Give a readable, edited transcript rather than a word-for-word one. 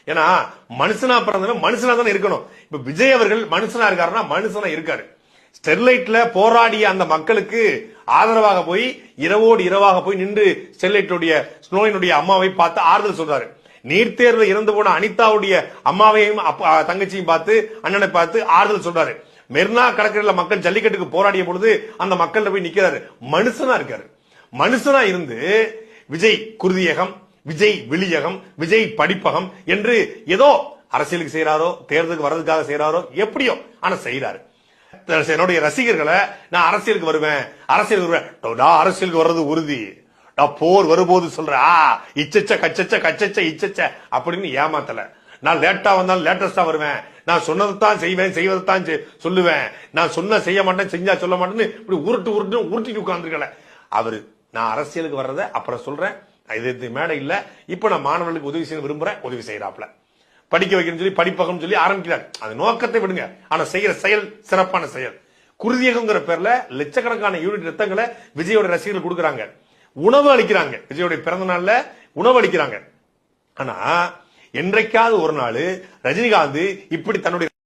ஏன்னா மனுஷனா பிறந்தவன் மனுஷனா தானே இருக்கணும். இப்ப விஜய் அவர்கள் மனுஷனா இருக்காருன்னா மனுஷனா இருக்காரு. ஸ்டெர்லைட்ல போராடிய அந்த மக்களுக்கு ஆதரவாக போய் இரவோடு இரவாக போய் நின்று ஸ்டெர்லைட்டுடைய ஸ்னோயினுடைய அம்மாவை பார்த்து ஆறுதல் சொல்றாரு. நீட் தேர்வில் இறந்து போன அனிதாவுடைய அம்மாவையும் தங்கச்சியும் பார்த்து அண்ணனை பார்த்து ஆறுதல் சொல்றாரு. மெர்னா கடற்கரையில் மக்கள் ஜல்லிக்கட்டுக்கு போராடிய பொழுது அந்த மக்கள் போய் நிக்கிறாரு. மனுஷனா இருக்காரு. மனுஷனா இருந்து விஜய் குருதியகம், விஜய் விழியகம், விஜய் படிப்பகம் என்று ஏதோ அரசியலுக்கு செய்யறாரோ, தேர்தலுக்கு வர்றதுக்காக செய்யறாரோ, எப்படியோ ஆனா செய்யறாரு. என்னுடைய ரசிகர்களை நான் அரசியலுக்கு வருவேன், அரசியலுக்கு வர்றது உறுதி, போர் வரும்போது சொல்ற இச்சச்ச கச்சச்ச கச்சச்ச இச்சச்ச அப்படின்னு ஏமாத்தல. நான் லேட்டா வந்தாலும் லேட்டஸ்டா வருவேன், நான் சொன்னதான் செய்வேன், செய்வதைத்தான் சொல்லுவேன், நான் சொன்ன செய்ய மாட்டேன், செஞ்சா சொல்ல மாட்டேன்னு இப்படி உருட்டிட்டு உட்கார்ந்துருக்கல. அவரு நான் அரசியலுக்கு வர்றத அப்புறம் சொல்றேன், இது மேடை இல்ல, இப்ப நான் மாணவர்களுக்கு உதவி செய்ய விரும்புறேன், உதவி செய்யறாப்ல. படிக்க வைக்கணும்னு சொல்லி படிப்பகம் சொல்லி ஆரம்பிக்கிறார். அந்த நோக்கத்தை விடுங்க, ஆனா செய்யற செயல் சிறப்பான செயல். குருதியகம்ங்கிற பேர்ல லட்சக்கணக்கான யூனிட் ரத்தங்களை விஜயோட ரசிகர்கள் கொடுக்கறாங்க, உணவு அளிக்கிறாங்க, விஜயோட பிறந்த நாள்ல உணவு அளிக்கிறாங்க. ஆனா என்றைக்காவது ஒரு நாள் ரஜினிகாந்த் இப்படி தன்னுடைய